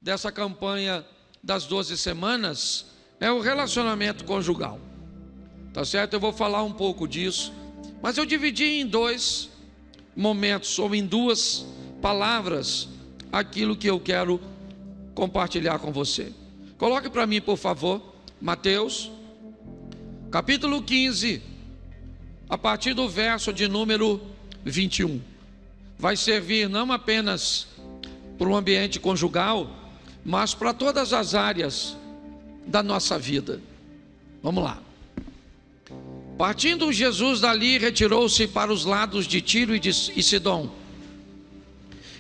dessa campanha das 12 semanas é o relacionamento conjugal. Tá certo? Eu vou falar um pouco disso, mas eu dividi em dois momentos, ou em duas palavras, aquilo que eu quero compartilhar com você. Coloque para mim, por favor, Mateus, capítulo 15, a partir do verso de número 21. Vai servir não apenas para o ambiente conjugal, mas para todas as áreas da nossa vida. Vamos lá. Partindo Jesus dali, retirou-se para os lados de Tiro e Sidom.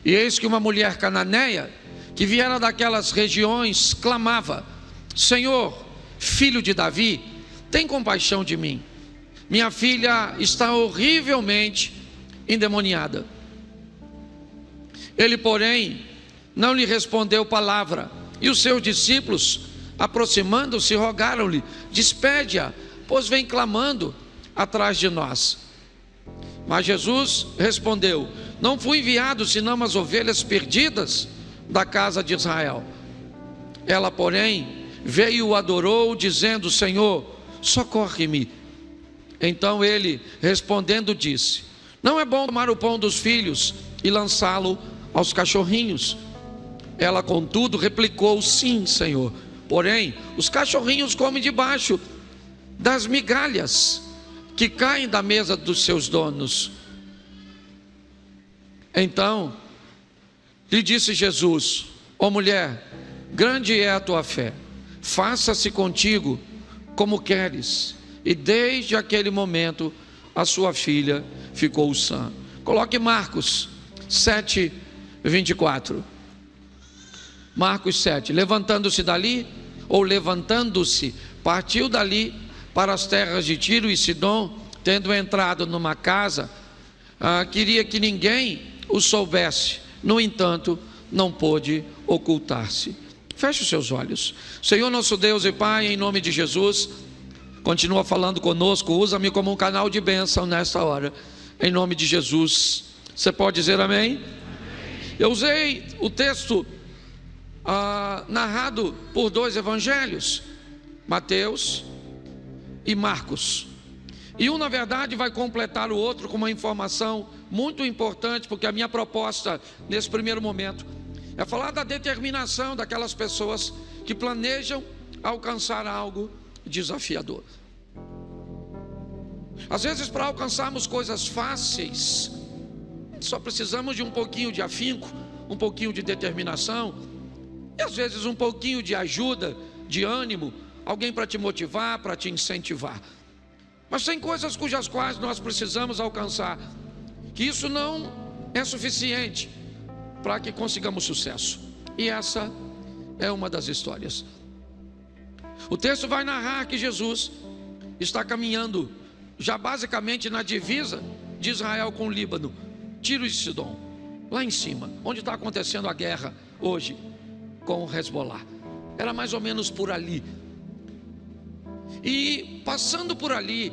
E eis que uma mulher cananeia, que viera daquelas regiões, clamava: Senhor, filho de Davi, tem compaixão de mim. Minha filha está horrivelmente endemoniada. Ele, porém, não lhe respondeu palavra. E os seus discípulos, aproximando-se, rogaram-lhe: despede-a, pois vem clamando atrás de nós. Mas Jesus respondeu: não fui enviado senão as ovelhas perdidas da casa de Israel. Ela, porém, veio e o adorou, dizendo: Senhor, socorre-me. Então ele, respondendo, disse: não é bom tomar o pão dos filhos e lançá-lo aos cachorrinhos. Ela, contudo, replicou: sim, Senhor, porém os cachorrinhos comem debaixo das migalhas que caem da mesa dos seus donos. Então lhe disse Jesus: ó mulher, grande é a tua fé, faça-se contigo como queres. E desde aquele momento a sua filha ficou sã. Coloque Marcos 7, 24. Marcos 7. Levantando-se, partiu dali para as terras de Tiro e Sidom. Tendo entrado numa casa, queria que ninguém o soubesse. No entanto, não pôde ocultar-se. Feche os seus olhos. Senhor nosso Deus e Pai, em nome de Jesus, continua falando conosco. Usa-me como um canal de bênção nesta hora, em nome de Jesus. Você pode dizer amém? Eu usei o texto narrado por dois evangelhos, Mateus e Marcos, e um na verdade vai completar o outro com uma informação muito importante, porque a minha proposta nesse primeiro momento é falar da determinação daquelas pessoas que planejam alcançar algo desafiador. Às vezes, para alcançarmos coisas fáceis, só precisamos de um pouquinho de afinco, um pouquinho de determinação, e às vezes um pouquinho de ajuda, de ânimo, alguém para te motivar, para te incentivar. Mas tem coisas cujas quais nós precisamos alcançar, que isso não é suficiente para que consigamos sucesso. E essa é uma das histórias. O texto vai narrar que Jesus está caminhando já basicamente na divisa de Israel com o Líbano, Tiro e Sidom, lá em cima, onde está acontecendo a guerra hoje com o Hezbollah. Era mais ou menos por ali. E passando por ali,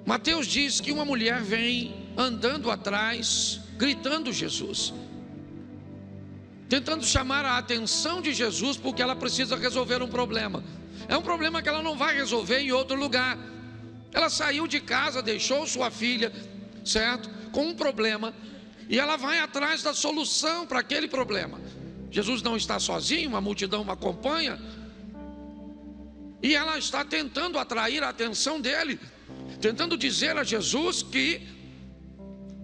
Mateus diz que uma mulher vem andando atrás, gritando Jesus, tentando chamar a atenção de Jesus, porque ela precisa resolver um problema. É um problema que ela não vai resolver em outro lugar. Ela saiu de casa, deixou sua filha, certo? Com um problema, e ela vai atrás da solução para aquele problema. Jesus não está sozinho, uma multidão o acompanha, e ela está tentando atrair a atenção dele, tentando dizer a Jesus que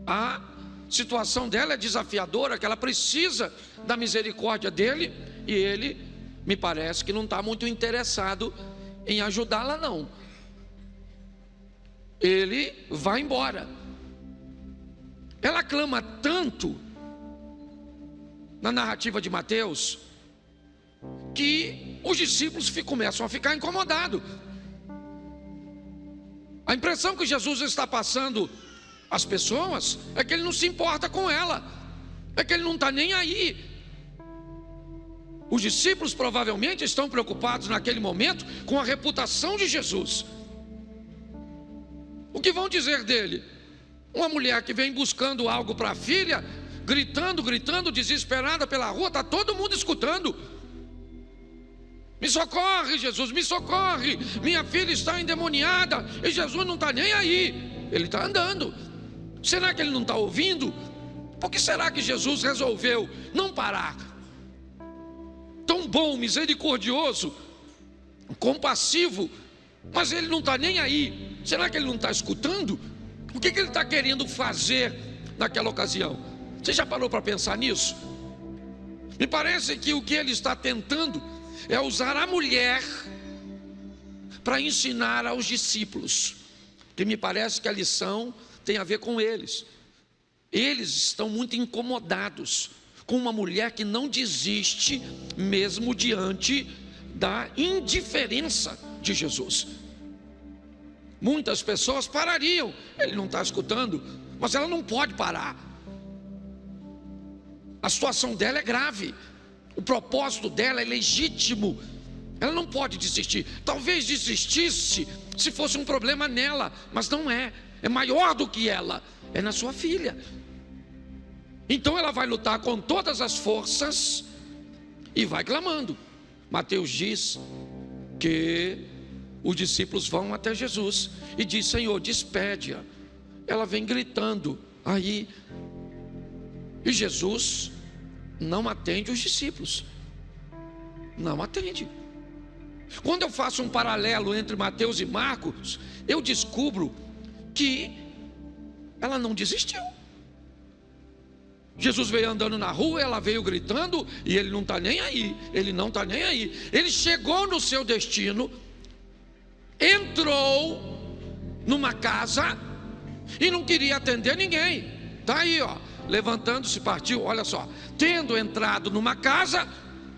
a situação dela é desafiadora, que ela precisa da misericórdia dele, e ele, me parece que não está muito interessado em ajudá-la não. Ele vai embora. Ela clama tanto na narrativa de Mateus que os discípulos começam a ficar incomodados. A impressão que Jesus está passando às pessoas é que ele não se importa com ela, é que ele não está nem aí. Os discípulos provavelmente estão preocupados naquele momento com a reputação de Jesus. O que vão dizer dele? Uma mulher que vem buscando algo para a filha gritando, desesperada pela rua, está todo mundo escutando. Me socorre, Jesus, me socorre, minha filha está endemoniada. E Jesus não está nem aí, ele está andando. Será que ele não está ouvindo? Por que será que Jesus resolveu não parar? Tão bom, misericordioso, compassivo, mas ele não está nem aí. Será que ele não está escutando? O que ele está querendo fazer naquela ocasião? Você já parou para pensar nisso? Me parece que o que ele está tentando é usar a mulher para ensinar aos discípulos, que me parece que a lição tem a ver com eles. Eles estão muito incomodados com uma mulher que não desiste mesmo diante da indiferença de Jesus. Muitas pessoas parariam, ele não está escutando, mas ela não pode parar. A situação dela é grave, o propósito dela é legítimo, ela não pode desistir. Talvez desistisse se fosse um problema nela, mas não é, é maior do que ela, é na sua filha. Então ela vai lutar com todas as forças e vai clamando. Mateus diz que os discípulos vão até Jesus e diz: Senhor, despede-a. Ela vem gritando aí, e Jesus não atende os discípulos, não atende. Quando eu faço um paralelo entre Mateus e Marcos, eu descubro que ela não desistiu. Jesus veio andando na rua, ela veio gritando, e ele não está nem aí, ele não está nem aí. Ele chegou no seu destino, entrou numa casa e não queria atender ninguém. Está aí, ó, levantando-se, partiu. Olha só, tendo entrado numa casa,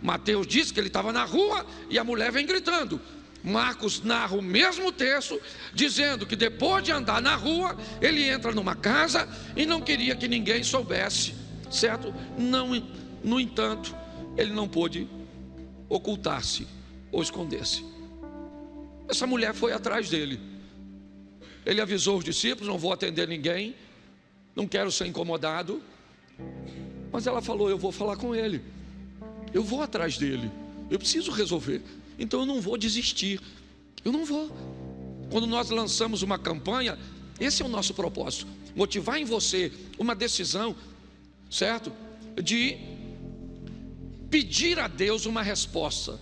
Mateus diz que ele estava na rua e a mulher vem gritando. Marcos narra o mesmo texto, dizendo que depois de andar na rua, ele entra numa casa e não queria que ninguém soubesse, certo? Não, no entanto, ele não pôde ocultar-se ou esconder-se. Essa mulher foi atrás dele. Ele avisou os discípulos: não vou atender ninguém, não quero ser incomodado. Mas ela falou: eu vou falar com ele, eu vou atrás dele, eu preciso resolver, então eu não vou desistir, eu não vou. Quando nós lançamos uma campanha, esse é o nosso propósito: motivar em você uma decisão, certo? De pedir a Deus uma resposta.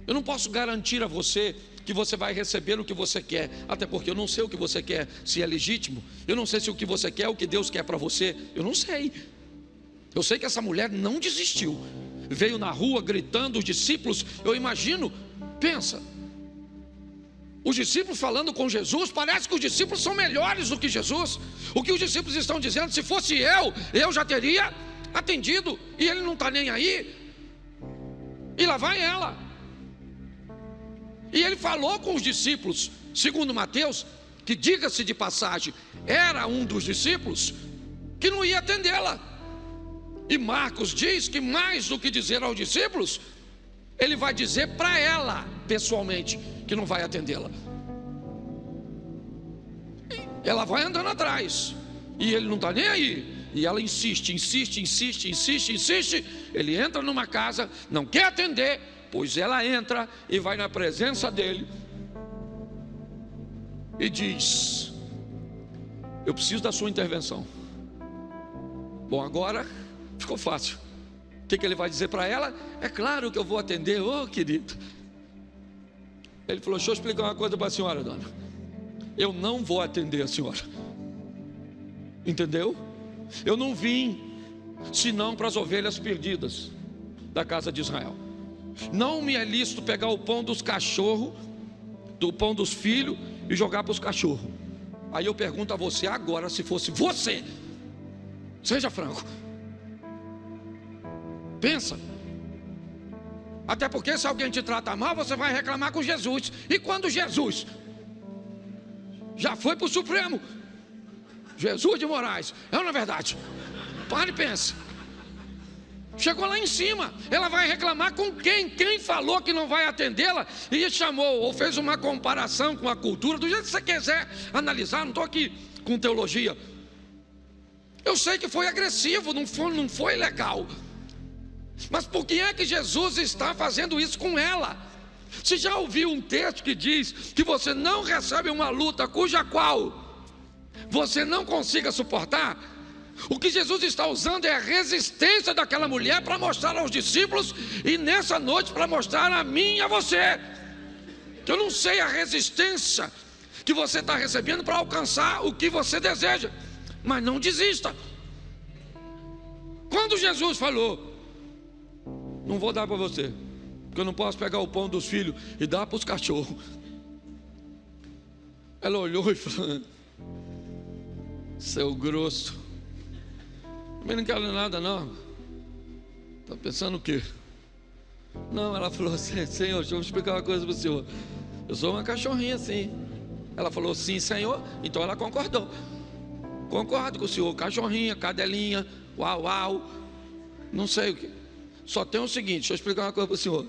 Eu não posso garantir a você que você vai receber o que você quer, até porque eu não sei o que você quer, se é legítimo. Eu não sei se o que você quer é o que Deus quer para você. Eu não sei. Eu sei que essa mulher não desistiu, veio na rua gritando, os discípulos, eu imagino, pensa, os discípulos falando com Jesus, parece que os discípulos são melhores do que Jesus. O que os discípulos estão dizendo: se fosse eu já teria atendido, e ele não está nem aí. E lá vai ela. E ele falou com os discípulos, segundo Mateus, que, diga-se de passagem, era um dos discípulos, que não ia atendê-la. E Marcos diz que, mais do que dizer aos discípulos, ele vai dizer para ela, pessoalmente, que não vai atendê-la. Ela vai andando atrás, e ele não está nem aí. E ela insiste. Ele entra numa casa, não quer atender, pois ela entra e vai na presença dele e diz: eu preciso da sua intervenção. Bom, agora ficou fácil. O que ele vai dizer para ela? É claro que eu vou atender, ô querido. Ele falou: deixa eu explicar uma coisa para a senhora, dona. Eu não vou atender a senhora. Entendeu? Eu não vim senão para as ovelhas perdidas da casa de Israel. Não me é lícito pegar o pão dos cachorros, do pão dos filhos, e jogar para os cachorros. Aí eu pergunto a você agora, se fosse você, seja franco, pensa. Até porque se alguém te trata mal, você vai reclamar com Jesus. E quando Jesus já foi para o Supremo, Jesus de Moraes, é ou não é verdade? Pare e pense. Chegou lá em cima, ela vai reclamar com quem? Quem falou que não vai atendê-la e chamou, ou fez uma comparação com a cultura, do jeito que você quiser analisar, não estou aqui com teologia. Eu sei que foi agressivo, não foi legal. Mas por que é que Jesus está fazendo isso com ela? Você já ouviu um texto que diz que você não recebe uma luta cuja qual você não consiga suportar? O que Jesus está usando é a resistência daquela mulher para mostrar aos discípulos, e nessa noite para mostrar a mim e a você, que eu não sei a resistência que você está recebendo para alcançar o que você deseja, mas não desista. Quando Jesus falou: não vou dar para você, porque eu não posso pegar o pão dos filhos e dar para os cachorros, ela olhou e falou: seu grosso, eu não quero nada não. Está pensando o quê? Não, ela falou assim: Senhor, deixa eu explicar uma coisa para o senhor. Eu sou uma cachorrinha sim. Ela falou: sim, Senhor. Então ela concordou. Concordo com o senhor, cachorrinha, cadelinha, uau, uau, não sei o que. Só tem o seguinte, deixa eu explicar uma coisa para o senhor.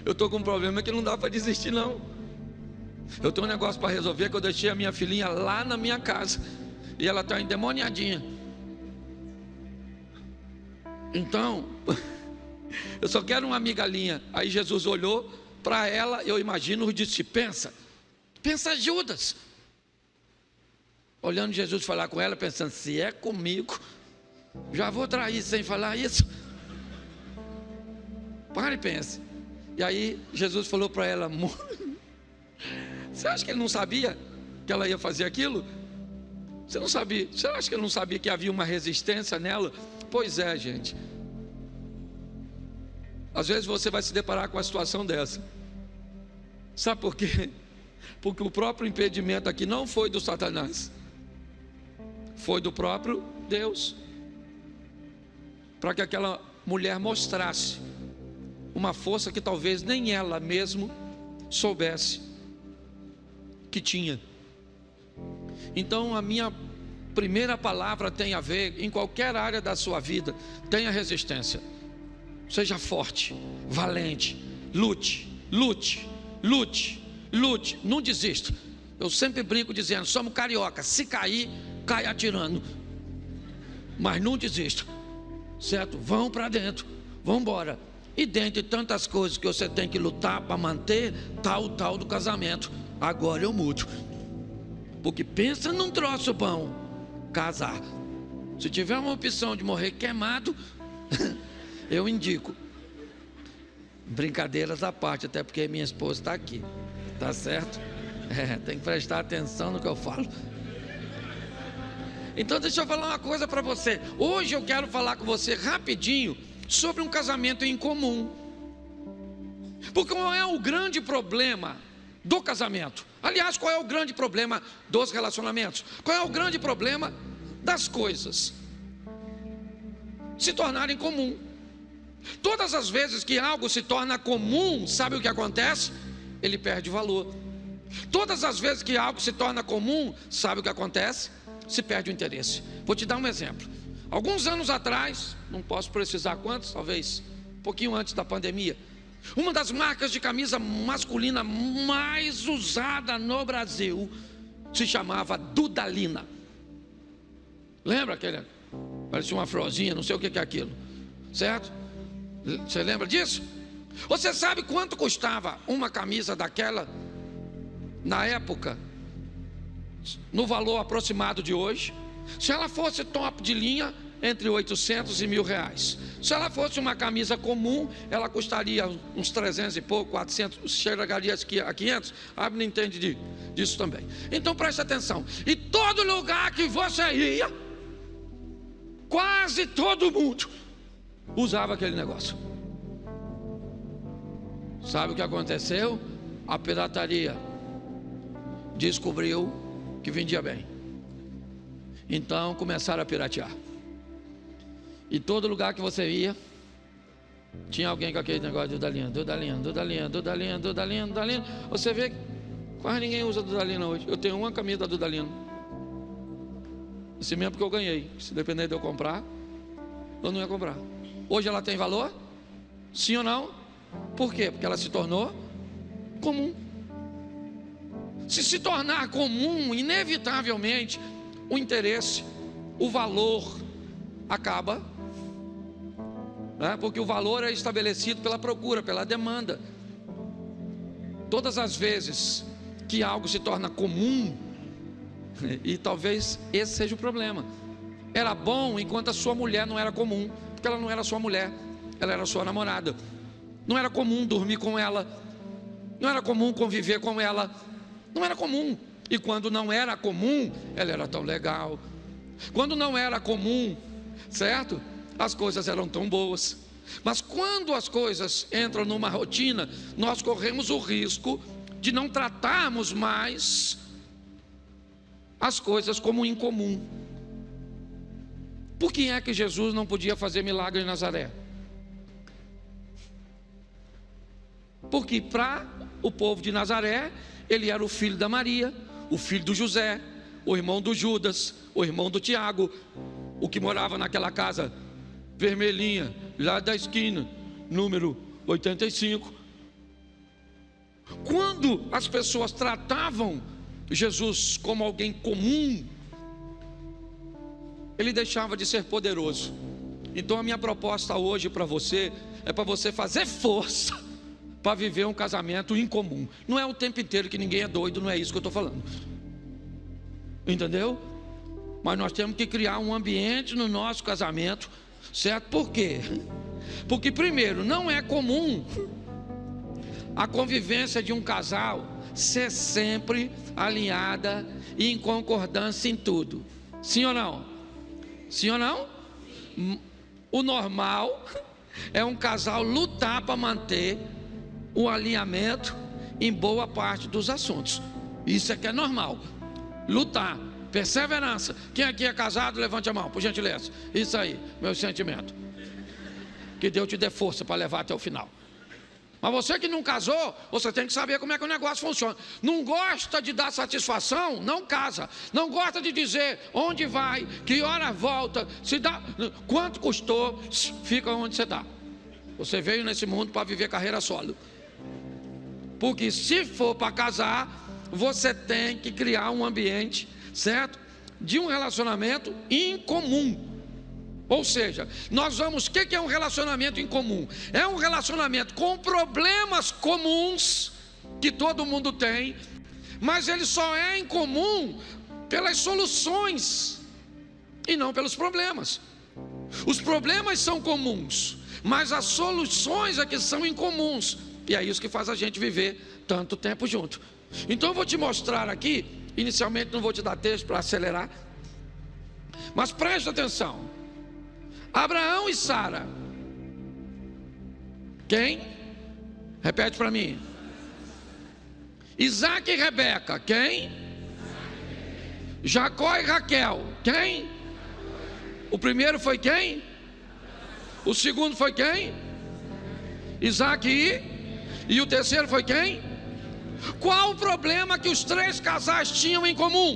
Eu estou com um problema que não dá para desistir não. Eu tenho um negócio para resolver, que eu deixei a minha filhinha lá na minha casa e ela está endemoniadinha. Então, eu só quero uma migalhinha. Aí Jesus olhou para ela, eu imagino, e disse: pensa Judas. Olhando Jesus falar com ela, pensando: se é comigo, já vou trair sem falar isso. Para e pense. E aí Jesus falou para ela: você acha que ele não sabia que ela ia fazer aquilo? Você não sabia? Você acha que ele não sabia que havia uma resistência nela? Pois é, gente. Às vezes você vai se deparar com uma situação dessa. Sabe por quê? Porque o próprio impedimento aqui não foi do Satanás, foi do próprio Deus, para que aquela mulher mostrasse uma força que talvez nem ela mesma soubesse que tinha. Então a minha primeira palavra tem a ver, em qualquer área da sua vida, tenha resistência. Seja forte, valente, lute, lute, lute, lute, não desista. Eu sempre brinco dizendo: somos carioca, se cair, cai atirando, mas não desista, certo? Vão para dentro, vão embora. E dentre tantas coisas que você tem que lutar para manter, tá o tal do casamento. Agora eu mudo, porque pensa num troço bom, casar. Se tiver uma opção de morrer queimado, eu indico. Brincadeiras à parte, até porque minha esposa está aqui, tá certo? Tem que prestar atenção no que eu falo. Então deixa eu falar uma coisa para você. Hoje eu quero falar com você rapidinho sobre um casamento em comum. Porque qual é o grande problema do casamento? Aliás, qual é o grande problema dos relacionamentos? Qual é o grande problema das coisas se tornarem comum? Todas as vezes que algo se torna comum, sabe o que acontece? Ele perde valor. Todas as vezes que algo se torna comum, sabe o que acontece? Se perde o interesse. Vou te dar um exemplo. Alguns anos atrás, não posso precisar quantos, talvez um pouquinho antes da pandemia, uma das marcas de camisa masculina mais usada no Brasil se chamava Dudalina. Lembra aquele? Parecia uma frozinha, não sei o que é aquilo, certo? Você lembra disso? Você sabe quanto custava uma camisa daquela na época, no valor aproximado de hoje? Se ela fosse top de linha, entre 800 e R$1.000. Se ela fosse uma camisa comum, ela custaria uns 300 e pouco, 400, chegaria a 500. A Bíblia entende disso também. Então preste atenção. E todo lugar que você ia, quase todo mundo usava aquele negócio. Sabe o que aconteceu? A pirataria descobriu que vendia bem. Então começaram a piratear. E todo lugar que você ia, tinha alguém com aquele negócio de Dudalina, Dudalina, Dudalina, Dudalina, Dudalina, Dudalina. Você vê que quase ninguém usa Dudalina hoje. Eu tenho uma camisa da Dudalina, esse mesmo porque eu ganhei. Se depender de eu comprar, eu não ia comprar. Hoje ela tem valor? Sim ou não? Por quê? Porque ela se tornou comum. Se tornar comum, inevitavelmente o interesse o valor acaba, né? Porque o valor é estabelecido pela procura, pela demanda. Todas as vezes que algo se torna comum, e talvez esse seja o problema, era bom enquanto a sua mulher não era comum, porque ela não era sua mulher, ela era sua namorada. Não era comum dormir com ela, não era comum conviver com ela, não era comum. E quando não era comum, ela era tão legal. Quando não era comum, certo? As coisas eram tão boas. Mas quando as coisas entram numa rotina, nós corremos o risco de não tratarmos mais as coisas como incomum. Por que é que Jesus não podia fazer milagre em Nazaré? Porque para o povo de Nazaré, ele era o filho da Maria, o filho do José, o irmão do Judas, o irmão do Tiago, o que morava naquela casa vermelhinha, lá da esquina, número 85. Quando as pessoas tratavam Jesus como alguém comum, ele deixava de ser poderoso. Então a minha proposta hoje para você é para você fazer força para viver um casamento incomum. Não é o tempo inteiro que ninguém é doido, não é isso que eu estou falando, entendeu? Mas nós temos que criar um ambiente no nosso casamento, certo? Por quê? Porque primeiro, não é comum a convivência de um casal ser sempre alinhada e em concordância em tudo. Sim ou não? Sim ou não? O normal é um casal lutar para manter o alinhamento em boa parte dos assuntos. Isso é que é normal. Lutar, perseverança. Quem aqui é casado, levante a mão, por gentileza. Isso aí, meu sentimento. Que Deus te dê força para levar até o final. Mas você que não casou, você tem que saber como é que o negócio funciona. Não gosta de dar satisfação, não casa. Não gosta de dizer onde vai, que hora volta, se dá, quanto custou, fica onde você está. Você veio nesse mundo para viver carreira solo. Porque se for para casar, você tem que criar um ambiente, certo? De um relacionamento incomum. Ou seja, nós vamos, o que é um relacionamento incomum? É um relacionamento com problemas comuns, que todo mundo tem, mas ele só é incomum pelas soluções, e não pelos problemas. Os problemas são comuns, mas as soluções é que são incomuns. E é isso que faz a gente viver tanto tempo junto. Então eu vou te mostrar aqui. Inicialmente não vou te dar texto para acelerar, mas preste atenção. Abraão e Sara. Quem? Repete para mim. Isaac e Rebeca. Quem? Jacó e Raquel. Quem? O primeiro foi quem? O segundo foi quem? Isaac e o terceiro foi quem? Qual o problema que os três casais tinham em comum?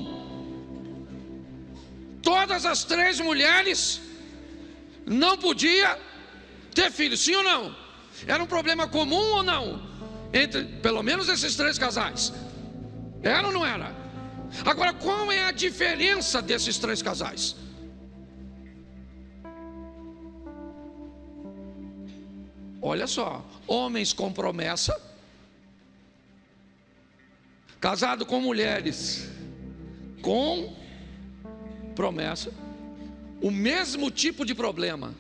Todas as três mulheres não podiam ter filhos, sim ou não? Era um problema comum ou não? Entre pelo menos esses três casais. Era ou não era? Agora, qual é a diferença desses três casais? Olha só, homens com promessa, casado com mulheres com promessa, o mesmo tipo de problema,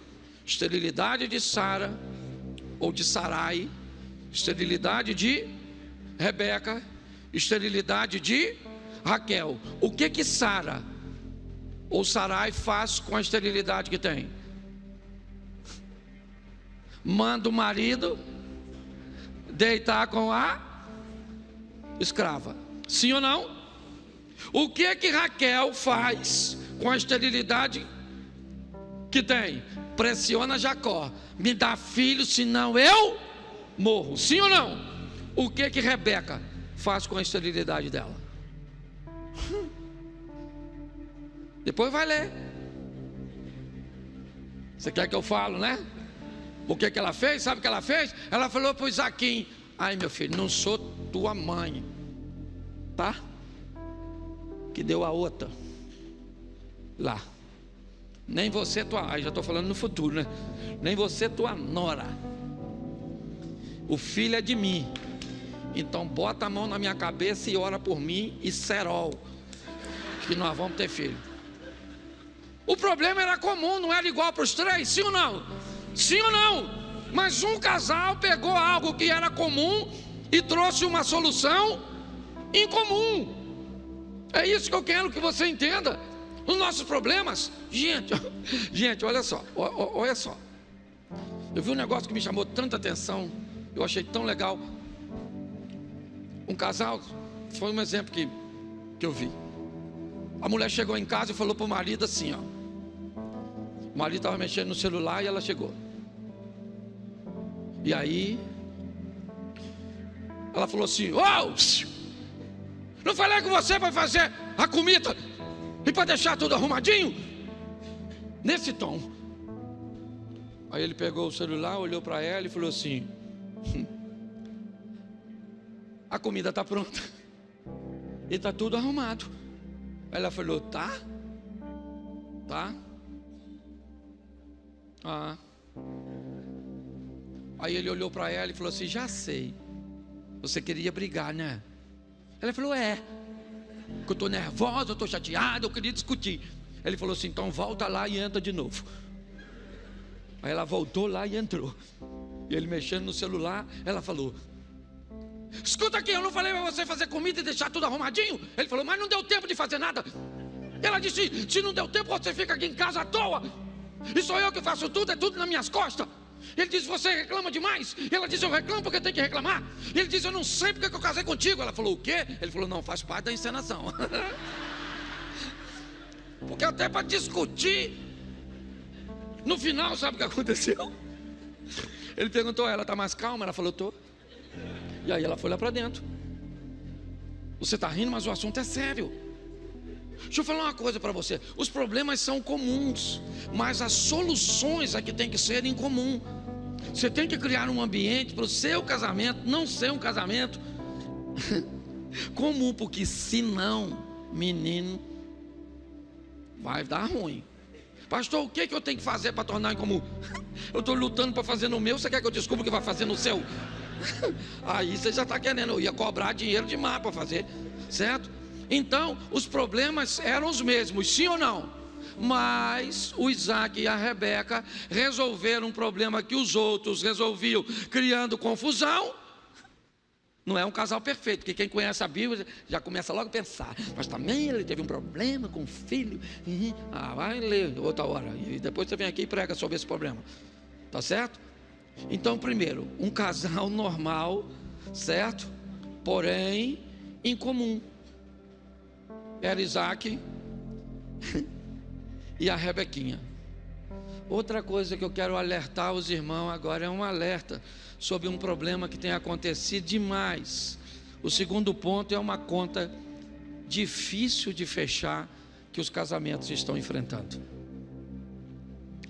esterilidade de Sara ou de Sarai, esterilidade de Rebeca, esterilidade de Raquel. O que Sara ou Sarai faz com a esterilidade que tem? Manda o marido deitar com a escrava. Sim ou não? O que Raquel faz com a esterilidade que tem? Pressiona Jacó. Me dá filho, senão eu morro. Sim ou não? O que Rebeca faz com a esterilidade dela? Depois vai ler. Você quer que eu falo, né? O que ela fez? Sabe o que ela fez? Ela falou para o Isaquim: ai meu filho, não sou tua mãe, tá? Que deu a outra lá. nem você tua, aí já estou falando no futuro, né? Nem você tua nora. O filho é de mim. Então bota a mão na minha cabeça e ora por mim e serol, que nós vamos ter filho. O problema era comum, não era igual para os três, sim ou não? Sim ou não? Mas um casal pegou algo que era comum e trouxe uma solução incomum. É isso que eu quero que você entenda. Os nossos problemas, gente, olha só, olha só. Eu vi um negócio que me chamou tanta atenção, eu achei tão legal. Um casal, foi um exemplo que eu vi. A mulher chegou em casa e falou para o marido assim, ó. O marido estava mexendo no celular e ela chegou. E aí ela falou assim: "Oh, não falei que você vai fazer a comida e para deixar tudo arrumadinho?" Nesse tom. Aí ele pegou o celular, olhou para ela e falou assim: "A comida está pronta e está tudo arrumado." Ela falou: Tá. Aí ele olhou para ela e falou assim: "Já sei, você queria brigar, né?" Ela falou: "É, que eu estou nervosa, eu estou chateada, eu queria discutir." Ele falou assim: "Então volta lá e entra de novo." Aí ela voltou lá e entrou. E ele mexendo no celular, ela falou: "Escuta aqui, eu não falei para você fazer comida e deixar tudo arrumadinho?" Ele falou: "Mas não deu tempo de fazer nada." Ela disse: "Se não deu tempo, você fica aqui em casa à toa. E sou eu que faço tudo, é tudo nas minhas costas." Ele disse: "Você reclama demais." Ela disse: "Eu reclamo porque tem que reclamar." Ele disse: "Eu não sei porque eu casei contigo." Ela falou: "O quê?" Ele falou: "Não, faz parte da encenação." Porque até para discutir, no final, sabe o que aconteceu? Ele perguntou a ela: "Está mais calma?" Ela falou: "Tô." E aí ela foi lá para dentro. Você está rindo, mas o assunto é sério. Deixa eu falar uma coisa para você. Os problemas são comuns, mas as soluções é que tem que ser em comum. Você tem que criar um ambiente para o seu casamento não ser um casamento comum, porque senão, menino, vai dar ruim. "Pastor, o que eu tenho que fazer para tornar incomum?" "Eu estou lutando para fazer no meu, você quer que eu descubra o que vai fazer no seu?" Aí você já está querendo, eu ia cobrar dinheiro demais para fazer, certo? Então, os problemas eram os mesmos, sim ou não? Mas o Isaac e a Rebeca resolveram um problema que os outros resolviam, criando confusão. Não é um casal perfeito, porque quem conhece a Bíblia já começa logo a pensar: "Mas também ele teve um problema com o filho." Vai ler outra hora, e depois você vem aqui e prega sobre esse problema. Tá certo? Então, primeiro, um casal normal, certo? Porém, incomum. Era Isaac e a Rebequinha. Outra coisa que eu quero alertar os irmãos agora, é um alerta sobre um problema que tem acontecido demais. O segundo ponto é uma conta difícil de fechar que os casamentos estão enfrentando.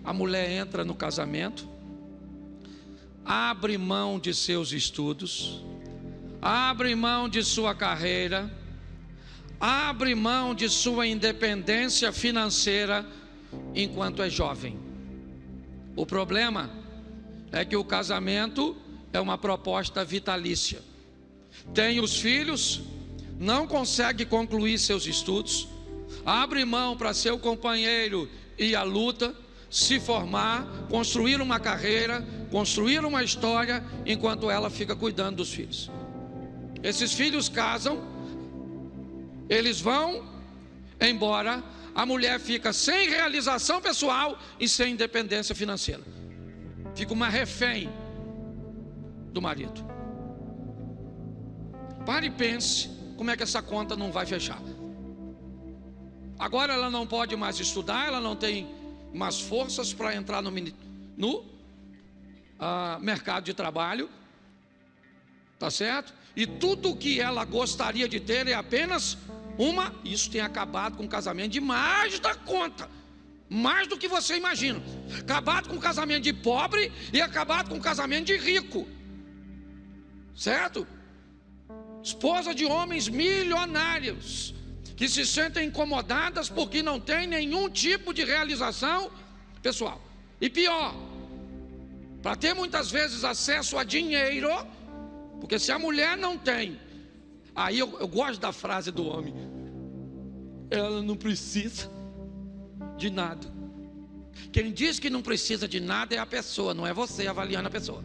A mulher entra no casamento, abre mão de seus estudos, abre mão de sua carreira, abre mão de sua independência financeira enquanto é jovem. O problema é que o casamento é uma proposta vitalícia. Tem os filhos, não consegue concluir seus estudos, abre mão para seu companheiro ir à luta, se formar, construir uma carreira, construir uma história, enquanto ela fica cuidando dos filhos. Esses filhos casam, eles vão embora, a mulher fica sem realização pessoal e sem independência financeira. Fica uma refém do marido. Pare e pense como é que essa conta não vai fechar. Agora ela não pode mais estudar, ela não tem mais forças para entrar no mercado de trabalho, tá certo? E tudo que ela gostaria de ter é apenas isso tem acabado com o casamento de mais da conta, mais do que você imagina. Acabado com o casamento de pobre e acabado com o casamento de rico, certo? Esposa de homens milionários que se sentem incomodadas porque não tem nenhum tipo de realização pessoal. E pior, para ter muitas vezes acesso a dinheiro, porque se a mulher não tem, aí eu gosto da frase do homem: ela não precisa de nada. Quem diz que não precisa de nada é a pessoa, não é você avaliando a pessoa.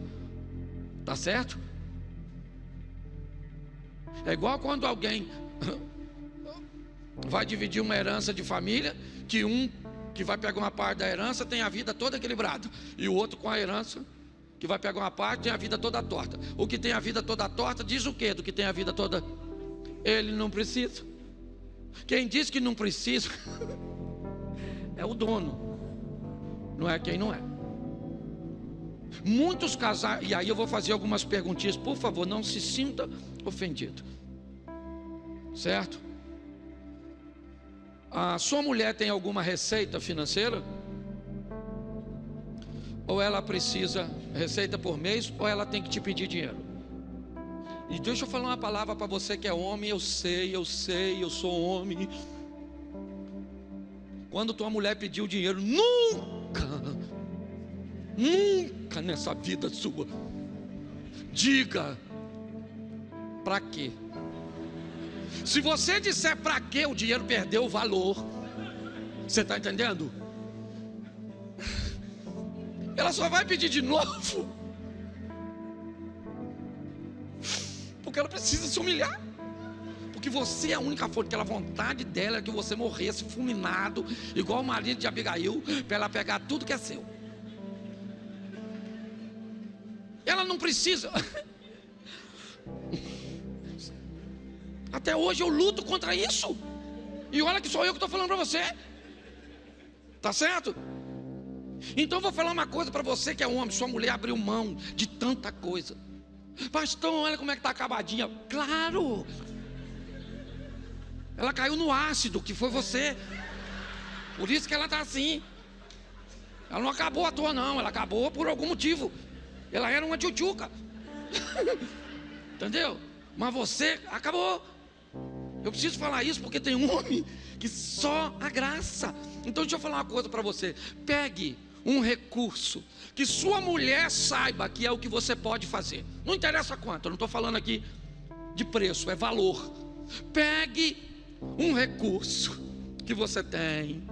Tá certo? É igual quando alguém vai dividir uma herança de família, que um que vai pegar uma parte da herança tem a vida toda equilibrada, e o outro com a herança que vai pegar uma parte tem a vida toda torta. O que tem a vida toda torta diz o quê do que tem a vida toda? Ele não precisa. Quem diz que não precisa é o dono, não é quem não é. Muitos casais, e aí eu vou fazer algumas perguntinhas, por favor, não se sinta ofendido, certo? A sua mulher tem alguma receita financeira? Ou ela precisa receita por mês, ou ela tem que te pedir dinheiro? E deixa eu falar uma palavra para você que é homem. Eu sei, eu sou homem. Quando tua mulher pediu dinheiro, nunca nessa vida sua diga para quê. Se você disser para quê, o dinheiro perdeu o valor. Você está entendendo? Ela só vai pedir de novo porque ela precisa se humilhar, porque você é a única fonte. Aquela vontade dela é que você morresse fulminado, igual o marido de Abigail, para ela pegar tudo que é seu. Ela não precisa. Até hoje eu luto contra isso, e olha que sou eu que estou falando para você. Tá certo? Então eu vou falar uma coisa para você que é homem. Sua mulher abriu mão de tanta coisa. Pastor, olha como é que está acabadinha. Claro, ela caiu no ácido, que foi você. Por isso que ela está assim. Ela não acabou à toa não, ela acabou por algum motivo. Ela era uma tchutchuca. Entendeu? Mas você acabou. Eu preciso falar isso porque tem um homem que só a graça. Então deixa eu falar uma coisa para você. Pegue um recurso que sua mulher saiba que é o que você pode fazer. Não interessa quanto, eu não estou falando aqui de preço, é valor. Pegue um recurso que você tem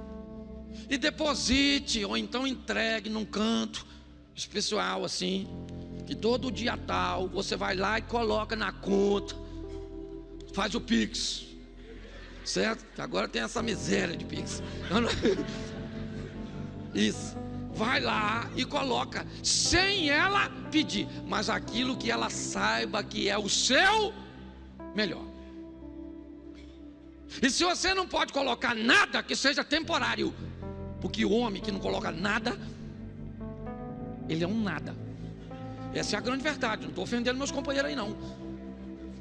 e deposite, ou então entregue num canto especial assim, que todo dia tal você vai lá e coloca na conta, faz o Pix, certo? Agora tem essa miséria de Pix. Isso, vai lá e coloca, sem ela pedir, mas aquilo que ela saiba que é o seu melhor. E se você não pode colocar nada, que seja temporário, porque o homem que não coloca nada, ele é um nada. Essa é a grande verdade. Não estou ofendendo meus companheiros aí não.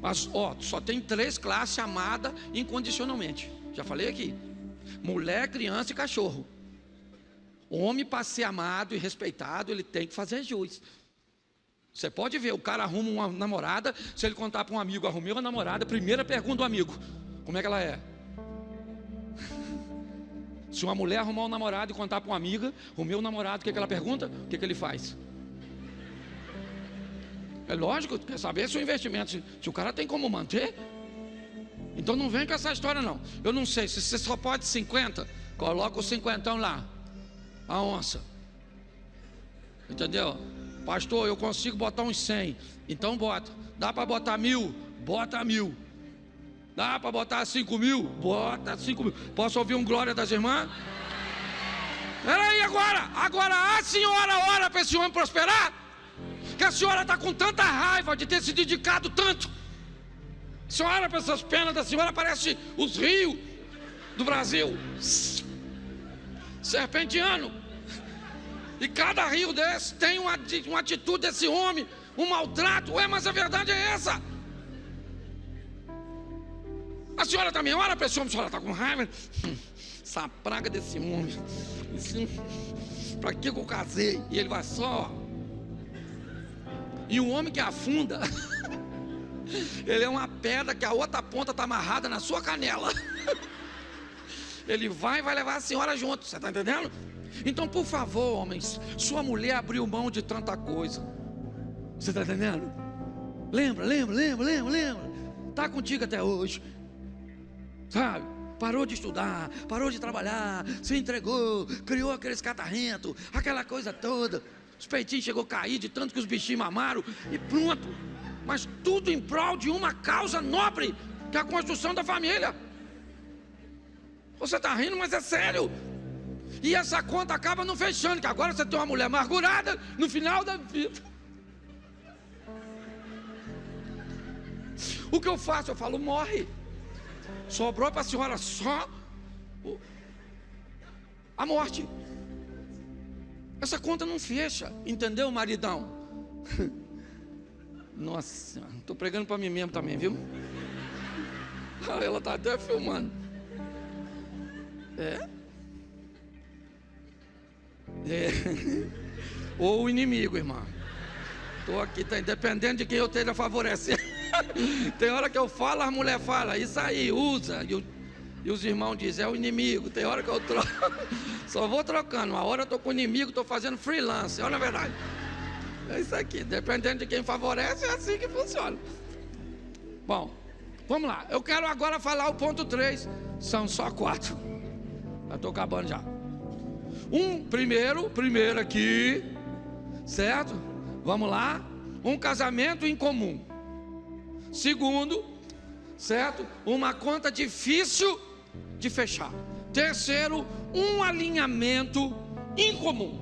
Mas só tem 3 classes amadas incondicionalmente. Já falei aqui: mulher, criança e cachorro. O homem, para ser amado e respeitado, ele tem que fazer jus. Você pode ver, o cara arruma uma namorada. Se ele contar para um amigo: arrumei uma namorada, primeira pergunta do amigo: como é que ela é? Se uma mulher arrumar um namorado e contar para uma amiga: arrumei um namorado, o que ela pergunta? O que ele faz? É lógico, quer saber se o investimento, se o cara tem como manter. Então não vem com essa história não. Eu não sei, se você só pode 50, coloca o 50 lá, a onça. Entendeu? Pastor, eu consigo botar uns 100, então bota. Dá para botar 1000? Bota 1000. Dá para botar 5.000? Bota 5.000. Posso ouvir um glória das irmãs? Peraí, agora a senhora ora para esse homem prosperar? Que a senhora está com tanta raiva de ter se dedicado tanto. A senhora olha para essas pernas da senhora, parece os rios do Brasil, serpentiano. E cada rio desse tem uma atitude desse homem, um maltrato. Ué, mas a verdade é essa. A senhora também ora para esse homem, a senhora está com raiva. Essa praga desse homem, para que eu casei? E ele vai só. E o homem que afunda, ele é uma pedra que a outra ponta está amarrada na sua canela. ele vai levar a senhora junto, você está entendendo? Então, por favor, homens, sua mulher abriu mão de tanta coisa, você está entendendo? Lembra, está contigo até hoje, sabe? Parou de estudar, parou de trabalhar, se entregou, criou aqueles catarrentos, aquela coisa toda, os peitinhos chegou a cair de tanto que os bichinhos mamaram, e pronto. Mas tudo em prol de uma causa nobre, que é a construção da família. Você está rindo, mas é sério. E essa conta acaba não fechando, que agora você tem uma mulher amargurada no final da vida. O que eu faço? Eu falo, morre. Sobrou para a senhora só a morte. Essa conta não fecha, entendeu, maridão? Nossa, estou pregando para mim mesmo também, viu? Ela está até filmando. Ou o inimigo, irmã. Estou aqui, tá independente de quem eu esteja favorecendo. Tem hora que eu falo, a mulher fala, isso aí, usa. E os irmãos dizem, é o inimigo. Tem hora que eu troco, só vou trocando. Uma hora eu estou com o inimigo, estou fazendo freelance. Olha a verdade. É isso aqui, dependendo de quem favorece, é assim que funciona. Bom, vamos lá. Eu quero agora falar o ponto 3. São só 4. Já estou acabando já. Primeiro aqui, certo? Vamos lá. Um casamento em comum. Segundo, certo? Uma conta difícil de fechar. Terceiro, um alinhamento incomum.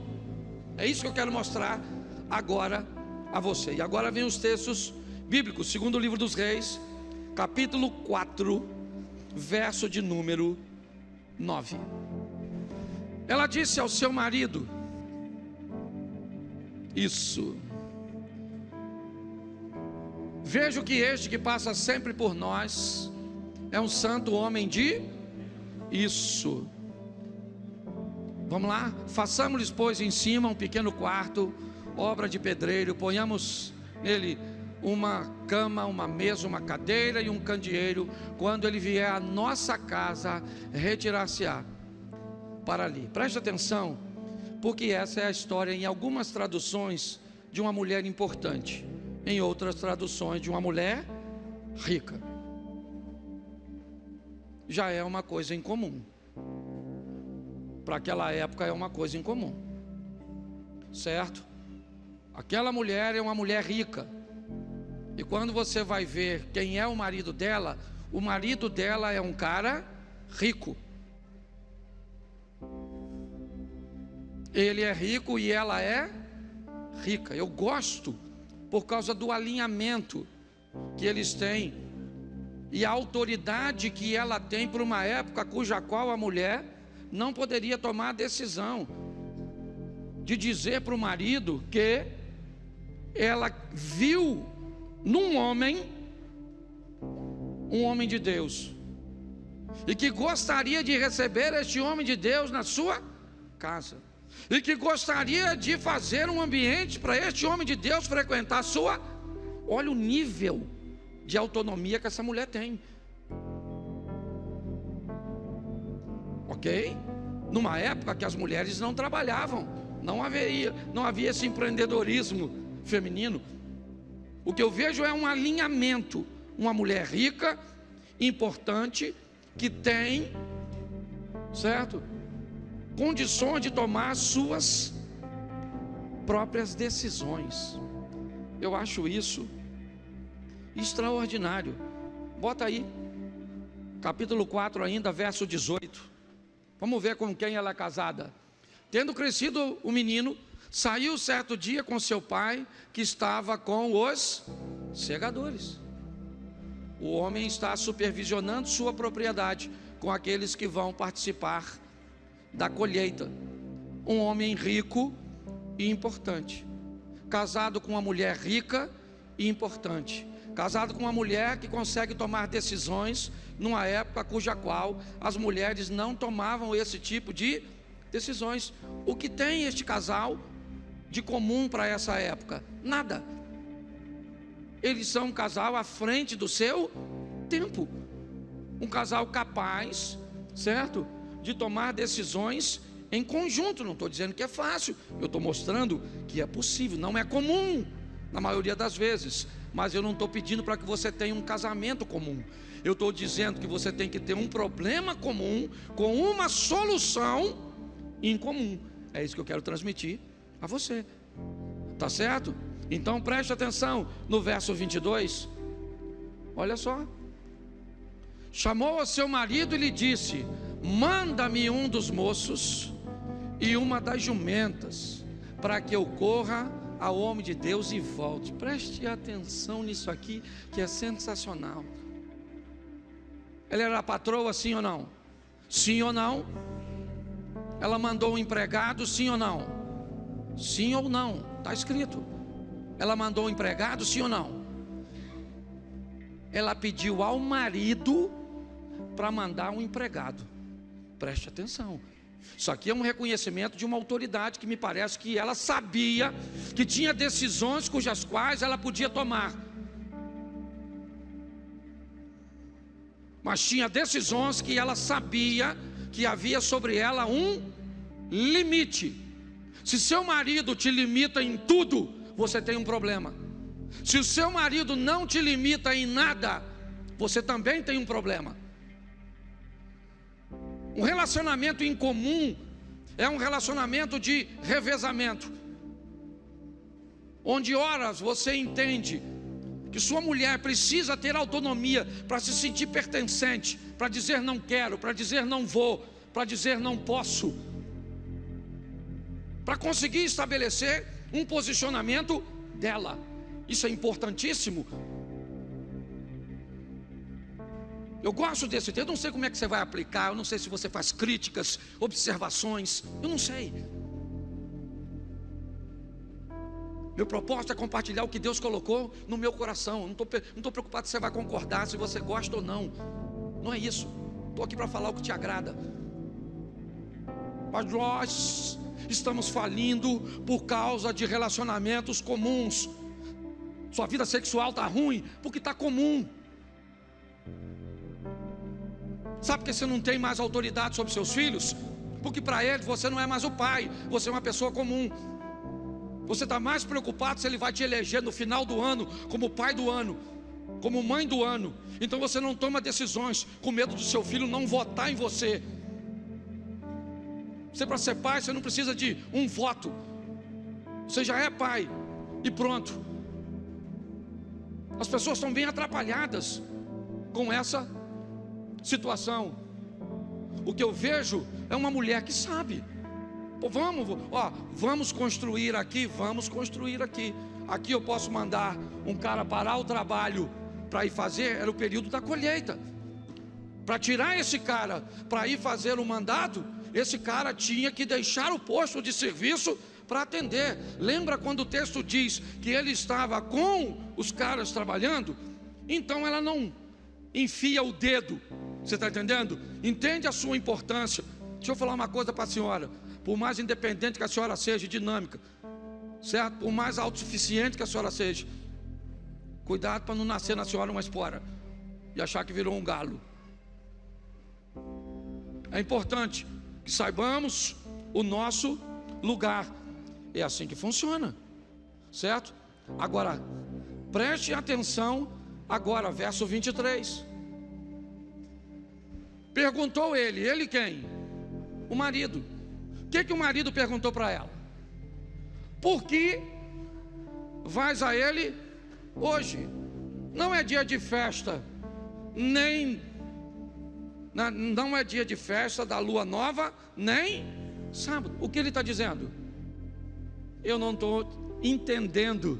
É isso que eu quero mostrar agora a você. E agora vem os textos bíblicos. Segundo o livro dos Reis, capítulo 4, verso de número 9. Ela disse ao seu marido: isso. Vejo que este que passa sempre por nós é um santo homem de isso. Vamos lá? Façamos-lhes, pois, em cima um pequeno quarto, obra de pedreiro, ponhamos nele uma cama, uma mesa, uma cadeira e um candeeiro. Quando ele vier à nossa casa, retirar-se-á para ali. Preste atenção, porque essa é a história em algumas traduções de uma mulher importante, em outras traduções de uma mulher rica. Já é uma coisa incomum. Para aquela época é uma coisa incomum, certo? Aquela mulher é uma mulher rica. E quando você vai ver quem é o marido dela é um cara rico. Ele é rico e ela é rica. Eu gosto por causa do alinhamento que eles têm e a autoridade que ela tem para uma época cuja qual a mulher não poderia tomar a decisão de dizer para o marido que ela viu num homem um homem de Deus e que gostaria de receber este homem de Deus na sua casa, e que gostaria de fazer um ambiente para este homem de Deus frequentar a sua. Olha o nível de autonomia que essa mulher tem. Ok? Numa época que as mulheres não trabalhavam, não havia esse empreendedorismo feminino. O que eu vejo é um alinhamento. Uma mulher rica, importante, que tem, certo, condições de tomar suas próprias decisões. Eu acho isso extraordinário. Bota aí, capítulo 4 ainda, verso 18. Vamos ver com quem ela é casada. Tendo crescido o menino, saiu certo dia com seu pai, que estava com os segadores. O homem está supervisionando sua propriedade com aqueles que vão participar da colheita. Um homem rico e importante, casado com uma mulher rica e importante, casado com uma mulher que consegue tomar decisões numa época cuja qual as mulheres não tomavam esse tipo de decisões. O que tem este casal de comum para essa época? Nada. Eles são um casal à frente do seu tempo, um casal capaz, certo, de tomar decisões em conjunto. Não estou dizendo que é fácil, eu estou mostrando que é possível. Não é comum na maioria das vezes, mas eu não estou pedindo para que você tenha um casamento comum. Eu estou dizendo que você tem que ter um problema comum com uma solução em comum. É isso que eu quero transmitir a você, tá certo? Então preste atenção no verso 22. Olha só: chamou a seu marido e lhe disse: manda-me um dos moços e uma das jumentas, para que eu corra ao homem de Deus e volte. Preste atenção nisso aqui, que é sensacional. Ela era a patroa, sim ou não? Sim ou não? Ela mandou um empregado, sim ou não? Sim ou não? Está escrito. Ela mandou um empregado, sim ou não? Ela pediu ao marido para mandar um empregado. Preste atenção. Isso aqui é um reconhecimento de uma autoridade que me parece que ela sabia que tinha decisões cujas quais ela podia tomar, mas tinha decisões que ela sabia que havia sobre ela um limite. Se seu marido te limita em tudo, você tem um problema. Se o seu marido não te limita em nada, você também tem um problema. Um relacionamento incomum é um relacionamento de revezamento, onde horas você entende que sua mulher precisa ter autonomia para se sentir pertencente, para dizer não quero, para dizer não vou, para dizer não posso, para conseguir estabelecer um posicionamento dela. Isso é importantíssimo. Eu gosto desse texto. Eu não sei como é que você vai aplicar, eu não sei se você faz críticas, observações, eu não sei. Meu propósito é compartilhar o que Deus colocou no meu coração. Eu não estou preocupado se você vai concordar, se você gosta ou não. Não é isso. Estou aqui para falar o que te agrada. Mas nós estamos falindo por causa de relacionamentos comuns. Sua vida sexual está ruim porque está comum. Sabe por que você não tem mais autoridade sobre seus filhos? Porque para eles você não é mais o pai, você é uma pessoa comum. Você está mais preocupado se ele vai te eleger no final do ano como pai do ano, como mãe do ano. Então você não toma decisões com medo do seu filho não votar em você. Você, para ser pai, você não precisa de um voto. Você já é pai e pronto. As pessoas estão bem atrapalhadas com essa situação. O que eu vejo é uma mulher que sabe. Pô, vamos construir aqui, vamos construir aqui. Aqui eu posso mandar um cara parar o trabalho para ir fazer. Era o período da colheita. Para tirar esse cara para ir fazer o mandado, esse cara tinha que deixar o posto de serviço para atender. Lembra quando o texto diz que ele estava com os caras trabalhando? Então ela não enfia o dedo. Você está entendendo? Entende a sua importância. Deixa eu falar uma coisa para a senhora. Por mais independente que a senhora seja, dinâmica, certo? Por mais autossuficiente que a senhora seja, cuidado para não nascer na senhora uma espora e achar que virou um galo. É importante que saibamos o nosso lugar. É assim que funciona, certo? Agora, preste atenção agora, verso 23. Perguntou ele quem? O marido. O que o marido perguntou para ela? Por que vais a ele hoje? Não é dia de festa, não é dia de festa da lua nova, nem sábado. O que ele está dizendo? Eu não estou entendendo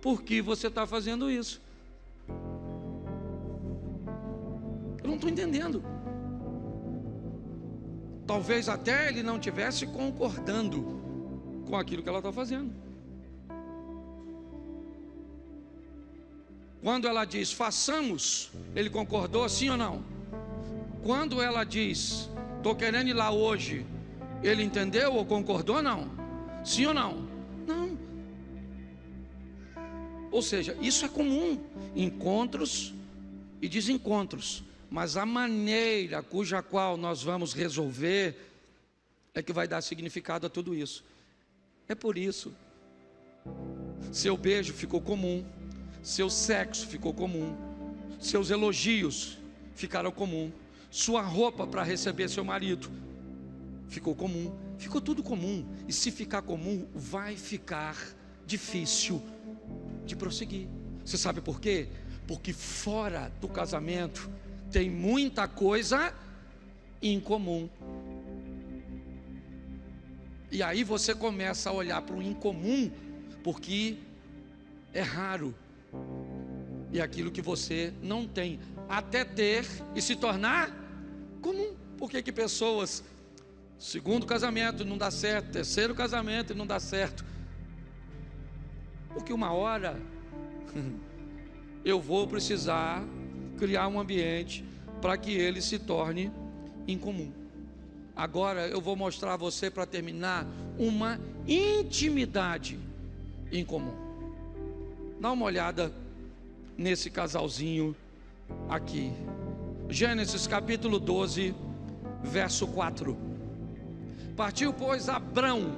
por que você está fazendo isso. Eu não estou entendendo. Talvez até ele não estivesse concordando com aquilo que ela está fazendo. Quando ela diz façamos, ele concordou, sim ou não? Quando ela diz estou querendo ir lá hoje, ele entendeu ou concordou ou não? Sim ou não? Não. Ou seja, isso é comum. Encontros e desencontros. mas a maneira cuja qual nós vamos resolver é que vai dar significado a tudo isso. É por isso, seu beijo ficou comum, seu sexo ficou comum, seus elogios ficaram comum, sua roupa para receber seu marido ficou comum, ficou tudo comum. E se ficar comum, vai ficar difícil de prosseguir. Você sabe por quê? Porque fora do casamento tem muita coisa incomum. E aí você começa a olhar para o incomum, porque é raro, e aquilo que você não tem, até ter e se tornar comum. Por que pessoas, segundo casamento não dá certo, terceiro casamento não dá certo? Porque uma hora eu vou precisar criar um ambiente para que ele se torne incomum. Agora eu vou mostrar a você, para terminar, uma intimidade em comum. Dá uma olhada nesse casalzinho aqui. Gênesis capítulo 12, verso 4. Partiu, pois, Abrão.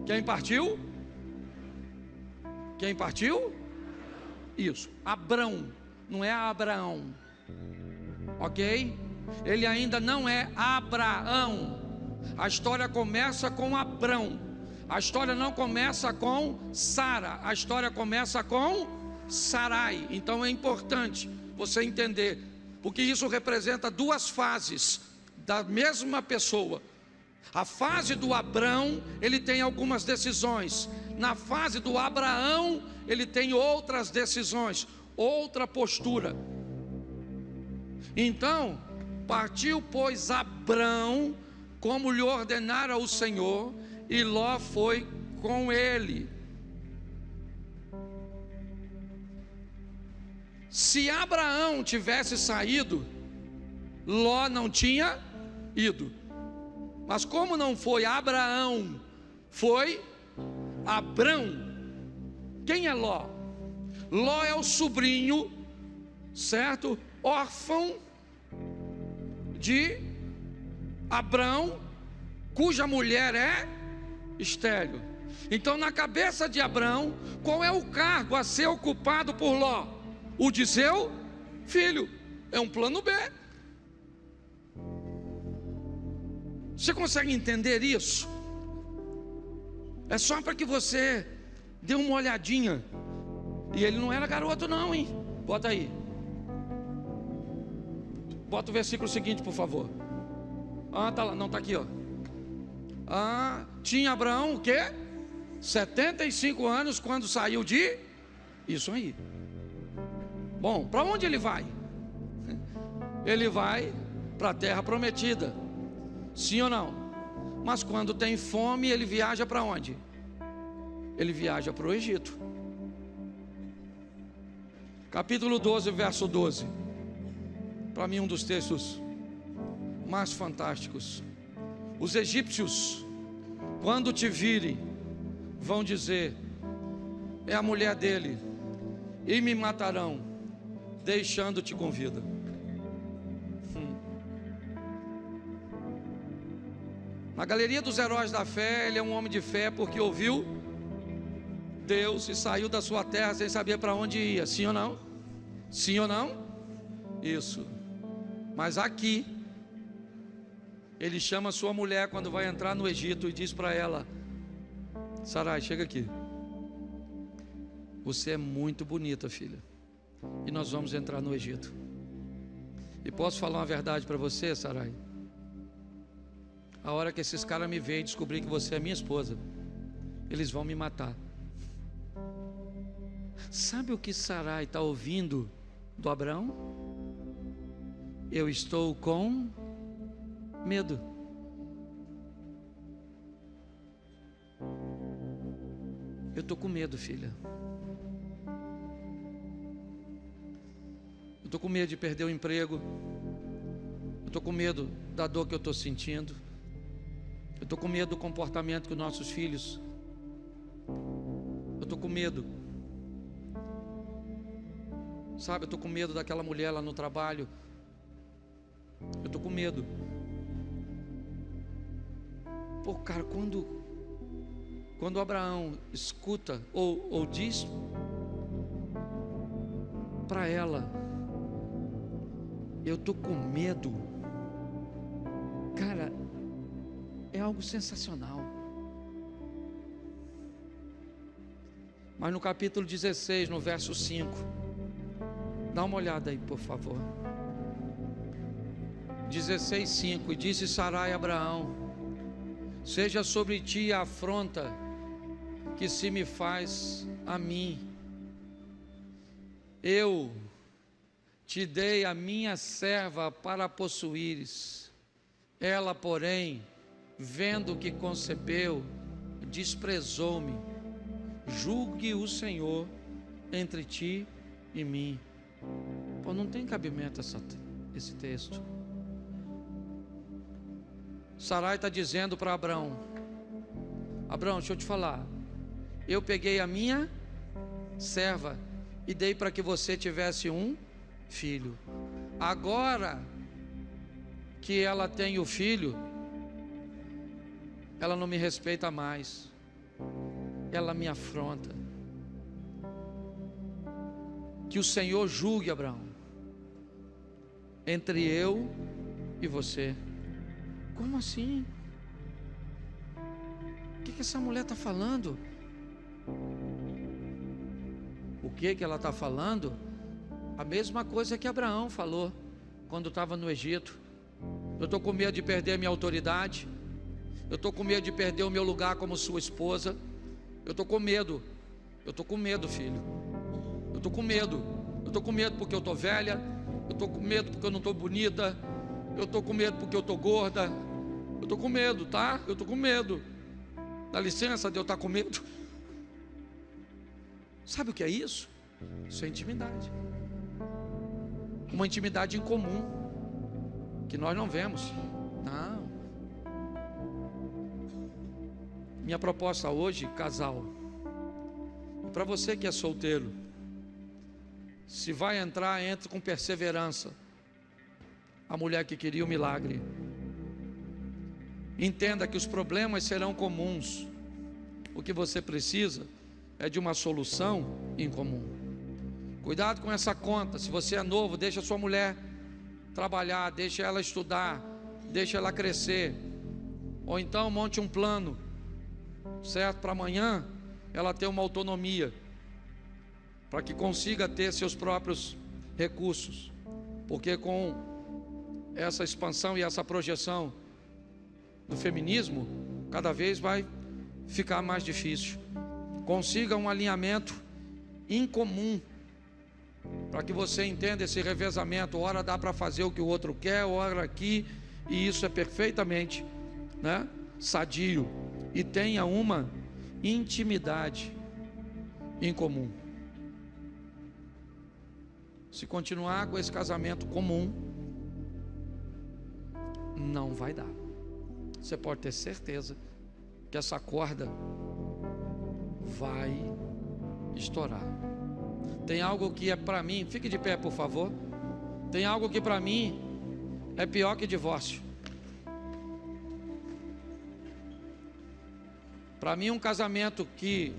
Quem partiu? Quem partiu? Isso, Abrão, não é Abraão, ok? Ele ainda não é Abraão. A história começa com Abrão. A história não começa com Sara. A história começa com Sarai. Então é importante você entender, porque isso representa duas fases da mesma pessoa. A fase do Abrão, ele tem algumas decisões. Na fase do Abraão, ele tem outras decisões, outra postura. Então, partiu, pois, Abrão, como lhe ordenara o Senhor, e Ló foi com ele. Se Abraão tivesse saído, Ló não tinha ido. Mas como não foi Abraão, foi Abrão. Quem é Ló? Ló é o sobrinho, certo? Órfão de Abrão, cuja mulher é estéril. Então, na cabeça de Abrão, qual é o cargo a ser ocupado por Ló? O de seu filho. É um plano B. Você consegue entender isso? É só para que você dê uma olhadinha. E ele não era garoto não, hein? Bota aí. Bota o versículo seguinte, por favor. Tá lá, não, tá aqui, ó. Tinha Abraão o quê? 75 anos quando saiu de... Isso aí. Bom, para onde ele vai? Ele vai para a terra prometida. Sim ou não? Mas quando tem fome, ele viaja para onde? Ele viaja para o Egito. Capítulo 12, verso 12. Para mim, um dos textos mais fantásticos. Os egípcios, quando te virem, vão dizer: é a mulher dele, e me matarão, deixando-te com vida. Na galeria dos heróis da fé, ele é um homem de fé porque ouviu Deus e saiu da sua terra sem saber para onde ia. Sim ou não? Sim ou não? Isso. Mas aqui ele chama sua mulher quando vai entrar no Egito e diz para ela: Sarai, chega aqui. Você é muito bonita, filha, e nós vamos entrar no Egito. E posso falar uma verdade para você, Sarai? A hora que esses caras me veem e descobrir que você é minha esposa, eles vão me matar. Sabe o que Sarai está ouvindo do Abraão? Eu estou com medo. Eu estou com medo, filha. Eu estou com medo de perder o emprego. Eu estou com medo da dor que eu estou sentindo. Eu estou com medo do comportamento que os nossos filhos. Eu estou com medo. Sabe, eu estou com medo daquela mulher lá no trabalho. Eu estou com medo. Pô, cara, quando Abraão escuta ou diz para ela, eu estou com medo, cara, é algo sensacional. Mas no capítulo 16, no verso 5, dá uma olhada aí, por favor. 16:5, e disse Sarai a Abraão: seja sobre ti a afronta que se me faz a mim. Eu te dei a minha serva para possuíres. Ela, porém, vendo que concebeu, desprezou-me. Julgue o Senhor entre ti e mim. Pô, não tem cabimento esse texto. Sarai está dizendo para Abraão: Abraão, deixa eu te falar, eu peguei a minha serva e dei para que você tivesse um filho. Agora que ela tem o filho, ela não me respeita mais, ela me afronta. Que o Senhor julgue, Abraão, entre eu e você. Como assim? O que essa mulher está falando? O que ela está falando? A mesma coisa que Abraão falou quando estava no Egito. Eu estou com medo de perder a minha autoridade. Eu estou com medo de perder o meu lugar como sua esposa. Eu estou com medo. Eu estou com medo, filho. Eu estou com medo. Eu estou com medo porque eu estou velha. Eu estou com medo porque eu não estou bonita. Eu estou com medo porque eu estou gorda. Eu estou com medo, tá? Eu estou com medo. Dá licença de eu estar com medo. Sabe o que é isso? Isso é intimidade. Uma intimidade incomum que nós não vemos. Não. Minha proposta hoje, casal, para você que é solteiro, se vai entrar, entre com perseverança. A mulher que queria o milagre. Entenda que os problemas serão comuns. O que você precisa é de uma solução em comum. Cuidado com essa conta. Se você é novo, deixa a sua mulher trabalhar, deixa ela estudar, deixa ela crescer. Ou então monte um plano, certo? Para amanhã ela ter uma autonomia, para que consiga ter seus próprios recursos. Porque com essa expansão e essa projeção do feminismo, cada vez vai ficar mais difícil. Consiga um alinhamento incomum, para que você entenda esse revezamento. Ora dá para fazer o que o outro quer, ora aqui, e isso é perfeitamente, né, sadio. E tenha uma intimidade em comum. Se continuar com esse casamento comum, não vai dar. Você pode ter certeza que essa corda vai estourar. Tem algo que é para mim, fique de pé por favor. Tem algo que para mim é pior que divórcio. Para mim, um casamento que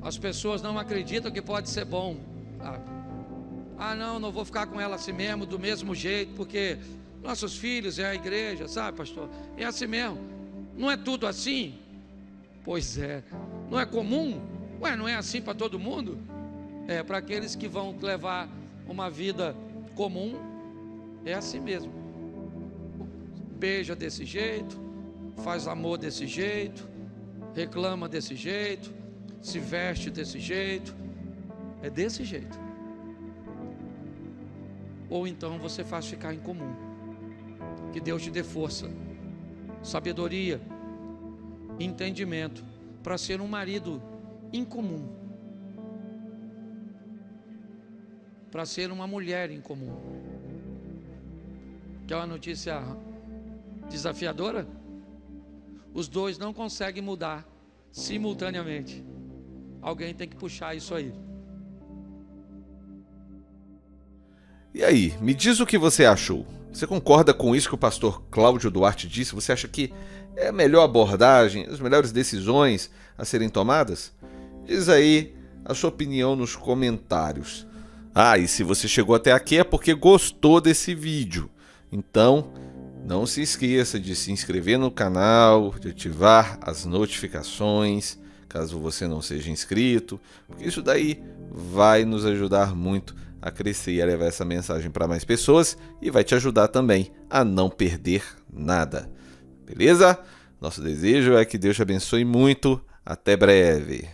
as pessoas não acreditam que pode ser bom. Ah, não vou ficar com ela assim mesmo, do mesmo jeito, porque nossos filhos é a igreja, sabe, pastor? É assim mesmo. Não é tudo assim? Pois é. Não é comum? Ué, não é assim para todo mundo? É, para aqueles que vão levar uma vida comum, é assim mesmo. Beija desse jeito, faz amor desse jeito, reclama desse jeito, se veste desse jeito. É desse jeito. Ou então você faz ficar em comum. Que Deus te dê força, sabedoria, entendimento para ser um marido incomum, para ser uma mulher incomum. Quer uma notícia desafiadora? Os dois não conseguem mudar simultaneamente. Alguém tem que puxar isso aí. E aí, me diz o que você achou. Você concorda com isso que o pastor Cláudio Duarte disse? Você acha que é a melhor abordagem, as melhores decisões a serem tomadas? Diz aí a sua opinião nos comentários. E se você chegou até aqui é porque gostou desse vídeo. Então, não se esqueça de se inscrever no canal, de ativar as notificações, caso você não seja inscrito, porque isso daí vai nos ajudar muito a crescer e a levar essa mensagem para mais pessoas e vai te ajudar também a não perder nada. Beleza? Nosso desejo é que Deus te abençoe muito. Até breve.